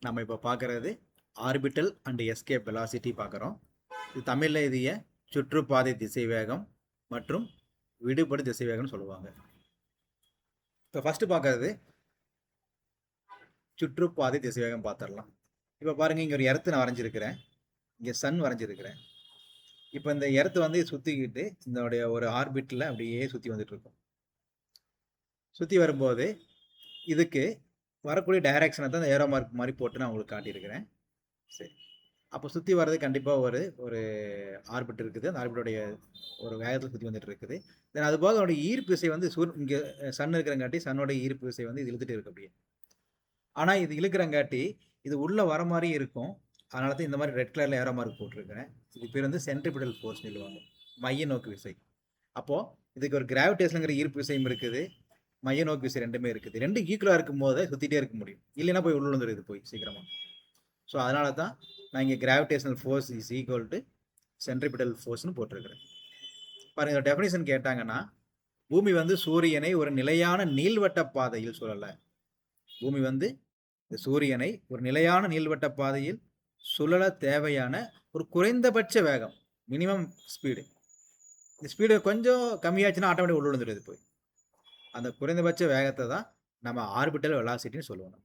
நம்ம இப்போ பார்க்குறது ஆர்பிட்டல் அண்ட் எஸ்கேப் வெலாசிட்டி பார்க்குறோம். இது தமிழில் இதைய சுற்றுப்பாதை திசைவேகம் மற்றும் விடுபடு திசைவேகம்னு சொல்லுவாங்க. இப்போ ஃபஸ்ட்டு பார்க்கறது சுற்றுப்பாதை திசைவேகம் பார்த்துடலாம். இப்போ பாருங்கள், இங்கே ஒரு எர்த்து நான் வரைஞ்சிருக்கிறேன், இங்கே சன் வரைஞ்சிருக்கிறேன். இப்போ இந்த எர்த்து வந்து சுற்றிக்கிட்டு இதனுடைய ஒரு ஆர்பிட்டில் அப்படியே சுற்றி வந்துட்டு இருக்கும். சுற்றி வரும்போது இதுக்கு வரக்கூடிய டைரக்ஷனை தான் இந்த ஏரோ மார்க் மாதிரி போட்டு நான் உங்களுக்கு காட்டியிருக்கிறேன். சரி, அப்போ சுற்றி வர்றது கண்டிப்பாக ஒரு ஆர்பிட் இருக்குது. அந்த ஆர்பிட்டோடைய ஒரு வேகத்தில் சுற்றி வந்துட்டு இருக்குது. தென் அது போக அதோடைய ஈர்ப்பு விசை வந்து இங்கே சன் இருக்கிறங்காட்டி சன்னோட ஈர்ப்பு விசை வந்து இது இழுத்துட்டு இருக்கு அப்படியே. ஆனால் இது இழுக்கிறங்காட்டி இது உள்ளே வர மாதிரி இருக்கும். அதனால தான் இந்த மாதிரி ரெட் கலரில் ஏரோ மார்க் போட்டிருக்கிறேன். இது பேர் வந்து சென்ட்ரிபிடல் ஃபோர்ஸ் சொல்லுவாங்க, மைய நோக்கு விசை. அப்போது இதுக்கு ஒரு கிராவிடேஷனுங்கிற ஈர்ப்பு விசையும் இருக்குது, மைய நோக்கு விசை ரெண்டுமே இருக்குது. ரெண்டு ஈக்குவலாக இருக்கும் போது சுற்றிட்டே இருக்க முடியும், இல்லைன்னா போய் உள்ள வந்துடுது போய் சீக்கிரமாக. ஸோ அதனால தான் நான் இங்கே gravitational force is equal to centripetal ஃபோர்ஸ்னு போட்டிருக்கிறேன். பாருங்க, இந்த டெஃபினிஷன் கேட்டாங்கன்னா, பூமி வந்து சூரியனை ஒரு நிலையான நீள்வட்ட பாதையில் சுழல. பூமி வந்து இந்த சூரியனை ஒரு நிலையான நீள்வட்ட பாதையில் சுழல தேவையான ஒரு குறைந்தபட்ச வேகம், மினிமம் ஸ்பீடு. இந்த ஸ்பீடு கொஞ்சம் கம்மியாச்சுன்னா ஆட்டோமேட்டிக் உள்ள விழுந்துடுது போய். அந்த குறைந்தபட்ச வேகத்தை தான் நம்ம ஆர்பிட்டல் வெலாசிட்டின்னு சொல்லுவோம்.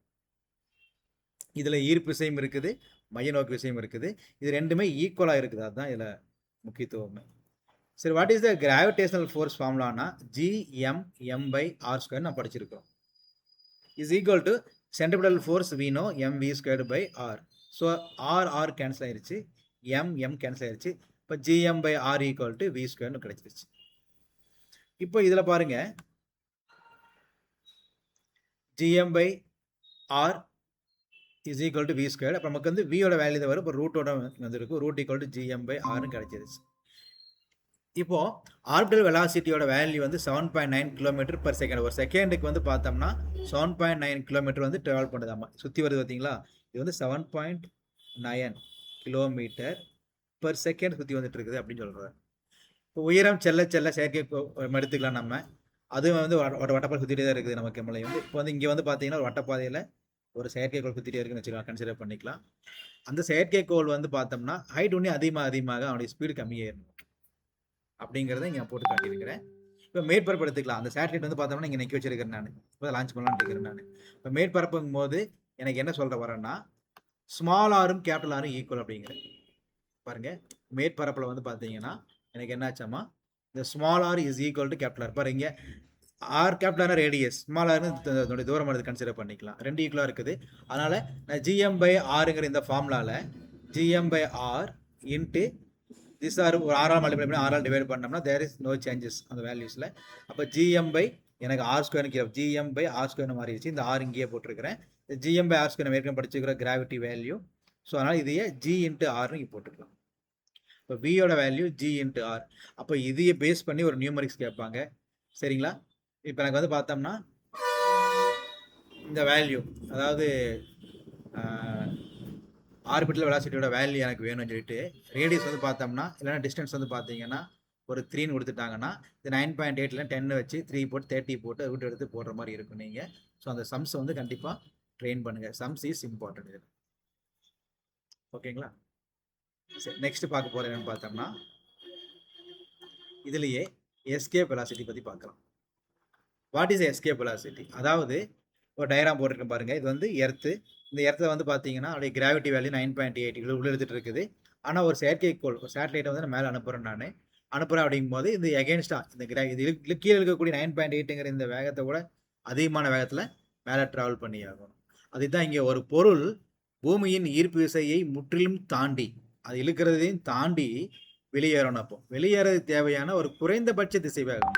இதில் ஈர்ப்பு விசையும் இருக்குது, மைய நோக்கு விசையும் இருக்குது. இது ரெண்டுமே ஈக்குவலாக இருக்குது, அதுதான் இதில் முக்கியத்துவமே. சரி, what is the gravitational force ஃபார்முலானா Gm/m/r² நான் படிச்சிருக்கோம். Is equal to centripetal force we know mv²/r. So R cancel ஆயிடுச்சு, எம் கேன்சல் ஆயிடுச்சு. இப்போ Gm/r ஈக்குவல் டு v² கிடைச்சிருச்சு. இப்போ இதில் பாருங்க, Gm/r is equal to v². அப்போ நமக்கு வந்து வியோட வேல்யூ தான் வரும். இப்போ ரூட்டோட வந்துருக்கும், ரூட் ஈக்குவல் டு Gm/r கிடைச்சிருச்சு. இப்போ ஆர்பிட்டல் வெலாசிட்டியோட வேல்யூ வந்து 7.9 km/s. ஒரு செகண்டுக்கு வந்து பார்த்தோம்னா 7.9 km வந்து ட்ராவல் பண்ணுதாமா, சுற்றி வருது பார்த்தீங்களா. இது வந்து 7.9 km/s சுற்றி வந்துட்டு இருக்குது அப்படின்னு சொல்கிறார். இப்போ உயரம் செல்ல செயற்கை எடுத்துக்கலாம் நம்ம. அதுவும் வந்து வட்டப்பாதை சுற்றிட்டே தான் இருக்குது நமக்கு நம்மளை வந்து. இப்போ வந்து இங்கே வந்து பார்த்தீங்கன்னா ஒரு வட்டப்பாதையில் ஒரு செயற்கைக்கோள் சுற்றிட்டே இருக்குன்னு வச்சுக்கலாம், கன்சிடர் பண்ணிக்கலாம். அந்த செயற்கைக்கோள் வந்து பார்த்தோம்னா ஹைட் ஒன்றே அதிகமாக அவனுடைய ஸ்பீடு கம்மியாயிரும் அப்படிங்கிறத இங்கே போட்டு காட்டியிருக்கிறேன். இப்போ மேற்பரப்பு எடுத்துக்கலாம். அந்த சேட்டலைட் வந்து பார்த்தோம்னா இங்கே நிற்க வச்சிருக்கிறேன் நான், இப்போ லான்ச் பண்ணலான்னு இருக்கிறேன் நான். இப்போ மேற்பரப்புங்கும் போது எனக்கு என்ன சொல்கிற வரேன்னா, ஸ்மால் ஆரும் கேபிட்டல் ஆரும் ஈக்குவல் அப்படிங்கிற பாருங்க. மேற்பரப்பில் வந்து பார்த்தீங்கன்னா எனக்கு என்ன ஆச்சாமா, இந்த small R is equal to capital R. பாருங்க, ஆர் கேபிட்டலான ரேடியஸ், ஸ்மால் ஆர்னு தூரம் எடுத்து கன்சிடர் பண்ணிக்கலாம். ரெண்டு ஈக்குவலாக இருக்குது. அதனால் நான் Gm/rங்கிற இந்த ஃபார்முலாவில் Gm/r இன்ட்டு திஸ் ஆர் ஒரு ஆறால் மல்டிப்ளை பண்ணி ஆறால் டிவைட் பண்ணோம்னா தேர் இஸ் நோ சேஞ்சஸ் அந்த வேல்யூஸில். அப்போ Gm/ எனக்கு r², Gm/r² மாறிடுச்சு. இந்த ஆர் இங்கேயே போட்டிருக்கிறேன். Gm/r² நம்ம ஏற்கனவே படிச்சுக்கிற கிராவிட்டி வேல்யூ. ஸோ அதனால் இதையே G/r இங்கே போட்டுக்கலாம். இப்போ வியோட வேல்யூ G/r. அப்போ இதையே பேஸ் பண்ணி ஒரு நியூமரிக்ஸ் கேட்பாங்க, சரிங்களா. இப்போ எனக்கு வந்து பார்த்தோம்னா இந்த வேல்யூ, அதாவது ஆர்பிட்டல் வெலாசிட்டியோட வேல்யூ எனக்கு வேணும்னு சொல்லிட்டு ரேடியஸ் வந்து பார்த்தோம்னா, இல்லைனா டிஸ்டன்ஸ் வந்து பார்த்தீங்கன்னா ஒரு 3ன்னு கொடுத்துட்டாங்கன்னா இது 9.8 10 வச்சு 3 போட்டு 30 போட்டு ரூட் எடுத்து போடுற மாதிரி இருக்கும் நீங்கள். ஸோ அந்த சம்ஸ் வந்து கண்டிப்பாக ட்ரெயின் பண்ணுங்கள். சம்ஸ் இஸ் இம்பார்ட்டன்ட் இது, ஓகேங்களா. சரி, நெக்ஸ்ட் பார்க்க போகிற என்னன்னு பார்த்தோம்னா, இதுலேயே எஸ்கேப் வெலாசிட்டி பற்றி பார்க்கலாம். What is escape velocity? அதாவது ஒரு டயராம் போட்டிருக்கேன் பாருங்கள். இது வந்து எர்த்து. இந்த எர்த்தை வந்து பார்த்தீங்கன்னா அப்படியே கிராவிட்டி வேல்யூ 9.8 உள்ள எடுத்துகிட்டு இருக்குது. ஆனால் ஒரு செயற்கைக்கோள், ஒரு சேட்டலைட்டை வந்து நான் மேலே அனுப்புகிறேன் அப்படிங்கும்போது இந்த எகென்ஸ்டாக இது கீழே இருக்கக்கூடிய 9.8ங்கிற இந்த வேகத்தை கூட அதிகமான வேகத்தில் மேலே ட்ராவல் பண்ணி ஆகணும். அதுதான் இங்கே ஒரு பொருள் பூமியின் ஈர்ப்பு விசையை முற்றிலும் தாண்டி, அது இழுக்கிறதையும் தாண்டி வெளியேறணும். அப்போ வெளியேறது தேவையான ஒரு குறைந்தபட்ச திசை வேகம்,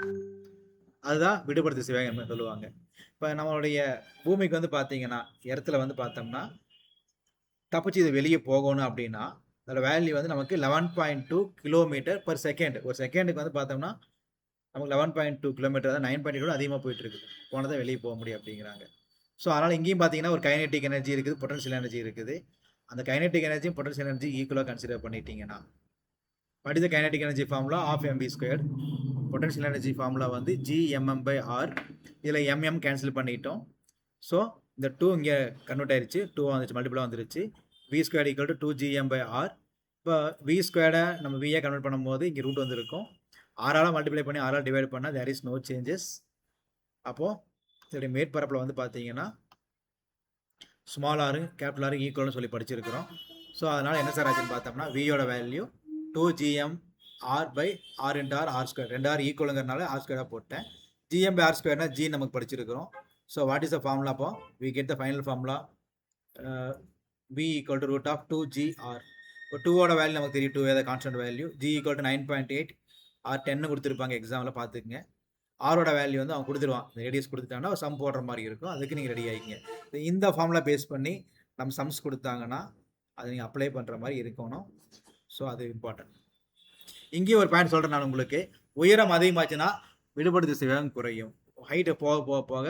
அதுதான் விடுபடு திசை வேகம் சொல்லுவாங்க. இப்போ நம்மளுடைய பூமிக்கு வந்து பார்த்தீங்கன்னா இடத்துல வந்து பார்த்தோம்னா தப்பிச்சு இது வெளியே போகணும் அப்படின்னா அதோட வேல்யூ வந்து நமக்கு 11.2 km/s. ஒரு செகண்டுக்கு வந்து பார்த்தோம்னா நமக்கு 11.2 km, அதாவது 9.8 அதிகமாக போயிட்டு இருக்குது, போனதான் வெளியே போக முடியும் அப்படிங்கிறாங்க. ஸோ அதனால் இங்கேயும் பார்த்தீங்கன்னா ஒரு கைனெட்டிக் எனர்ஜி இருக்குது, பொட்டன்ஷியல் எனர்ஜி இருக்குது. அந்த கைனெட்டிக் எனர்ஜியும் பொட்டன்ஷியல் எனர்ஜி ஈக்குவலாக கன்சிடர் பண்ணிட்டீங்கன்னா what is the kinetic energy formula of mv². Potential energy formula வந்து Gmm/r. இதில் mm கேன்சல் பண்ணிட்டோம். ஸோ இந்த 2 இங்கே கன்வெர்ட் ஆயிடுச்சு, 2 வந்துச்சு, மல்டிபிளாக வந்துருச்சு. V square equal to 2gm/r. இப்போ வி ஸ்கொயர்டை நம்ம விஏ கன்வெர்ட் பண்ணும்போது இங்கே ரூட் வந்துருக்கும். ஆறால் மல்டிப்ளை பண்ணி ஆறால் டிவைட் பண்ணால் தேர் இஸ் நோ சேஞ்சஸ். அப்போது இதோடைய மேற்பரப்பில் வந்து பார்த்தீங்கன்னா ஸ்மால் ஆர் கேபிட்டல் ஆர் ஈக்குவல்னு சொல்லி படிச்சிருக்கிறோம். ஸோ அதனால் என்ன சார் ஆச்சுன்னு பார்த்தோம்னா வியோட value 2gm/r into R square, 2r ஈக்குவலுங்கிறனால ஆர் ஸ்கொயராக போட்டேன். gm/r ஸ்கொயர்னா ஜி நமக்கு படிச்சிருக்கிறோம். So what is the formula? அப்போ we get the final formula v equal to root of 2gr. இப்போ 2ஓட வேல்யூ நமக்கு தெரியும், 2 ஏதாவது constant value. g equal to 9.8, R 10 கொடுத்துருப்பாங்க எக்ஸாமில் பார்த்துக்குங்க. ஆரோட வேல்யூ வந்து அவன் கொடுத்துருவான், இந்த ரேடியஸ் கொடுத்துட்டாங்கன்னா சம் போடுற மாதிரி இருக்கும். அதுக்கு நீங்கள் ரெடி ஆகிங்க. இந்த ஃபார்முலா பேஸ் பண்ணி நம்ம சம்ஸ் கொடுத்தாங்கன்னா அதை நீங்கள் அப்ளை பண்ணுற மாதிரி இருக்கணும். ஸோ அது இம்பார்ட்டன்ட். இங்கேயும் ஒரு பாயிண்ட் சொல்கிறேன் நான் உங்களுக்கு. உயரம் அதிகமாச்சுன்னா விடுபடு திசைவேகம் குறையும். ஹைட்டை போக போக போக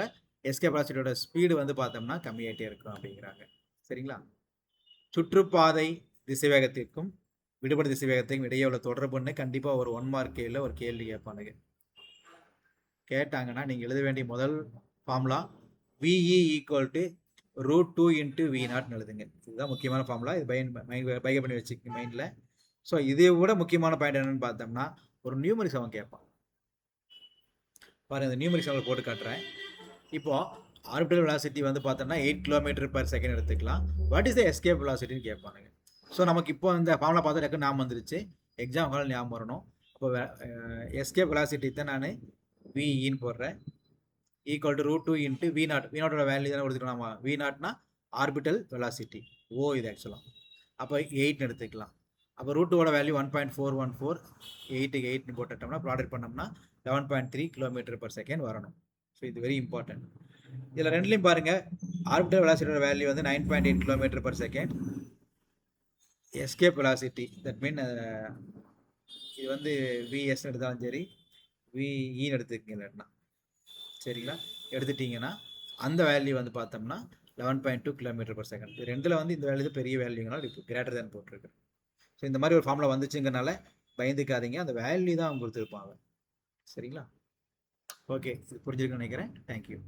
எஸ்கேப் வெலாசிட்டியோட ஸ்பீடு வந்து பார்த்தோம்னா கம்மியாகிட்டே இருக்கும் அப்படிங்கிறாங்க. சரிங்களா? சுற்றுப்பாதை திசைவேகத்திற்கும் விடுபடு திசைவேகத்துக்கும் இடையே உள்ள தொடர்புன்னு கண்டிப்பாக ஒரு 1 மார்க் கேள்வியில் ஒரு கேள்வி கேட்பானுங்க. கேட்டாங்கன்னா நீங்கள் எழுத வேண்டிய முதல் ஃபார்முலா விஇ ஈக்குவல் டு √2 × V0 எழுதுங்க. இதுதான் முக்கியமான ஃபார்முலா. இது பைக பண்ணி வச்சுக்க மைண்டில். ஸோ இதை விட முக்கியமான பாயிண்ட் என்னென்னு பார்த்தோம்னா ஒரு நியூமரிக்ஸ் அவன் கேட்பான். பாருங்கள், இந்த நியூமரிக்ஸ் அவங்களை போட்டு காட்டுறேன். இப்போது ஆர்பிட்டல் வெலாசிட்டி வந்து பார்த்தோம்னா 8 km/s எடுத்துக்கலாம். வாட் இஸ் த எஸ்கேப் வெலாசிட்டின்னு கேட்பானுங்க. ஸோ நமக்கு இப்போ இந்த ஃபார்முலா பார்த்தா டக்குன்னு ஞாபகம் வந்துருச்சு. எக்ஸாம் ஹால் ஞாபகம் வரணும். இப்போ எஸ்கேப் வெலாசிட்டி தான் நான் விஇன்னு போடுறேன். Equal to √2 × V0. V0ஓட வேல்யூ தானே கொடுத்துக்கலாமா? V0னா ஆர்பிட்டல் வெலாசிட்டி. ஓ இது ஆக்சுவலாக. அப்போ 8 எடுத்துக்கலாம். அப்போ √2ஓட வேல்யூ 1.414, 8க்கு 8ன்னு போட்டுட்டோம்னா ப்ராடக்ட் பண்ணோம்னா 11.3 km/s வரணும். ஸோ இது வெரி இம்பார்ட்டன்ட். இதில் ரெண்டுலையும் பாருங்கள், ஆர்பிட்டல் வெலாசிட்டியோட வேல்யூ வந்து 9.8 km/s. Escape velocity that mean இது வந்து விஎஸ்ன்னு எடுத்தாலும் சரி, விஇன்னு எடுத்துக்கங்க. இல்லைன்னா சரிங்களா, எடுத்துட்டிங்கன்னா அந்த வேல்யூ வந்து பார்த்தோம்னா 11.2 km/s. இது ரெண்டில் வந்து இந்த வேல்யூ பெரிய வேல்யூங்கனால இப்போ கிரேட்டர் தேன் போட்டிருக்கேன். ஸோ இந்த மாதிரி ஒரு ஃபார்முலா வந்துச்சுங்கனால பயந்துக்காதீங்க, அந்த வேல்யூ தான் அவங்க கொடுத்துருப்பாங்க. சரிங்களா? ஓகே, இது புரிஞ்சிருக்குன்னு நினைக்கிறேன். தேங்க்யூ.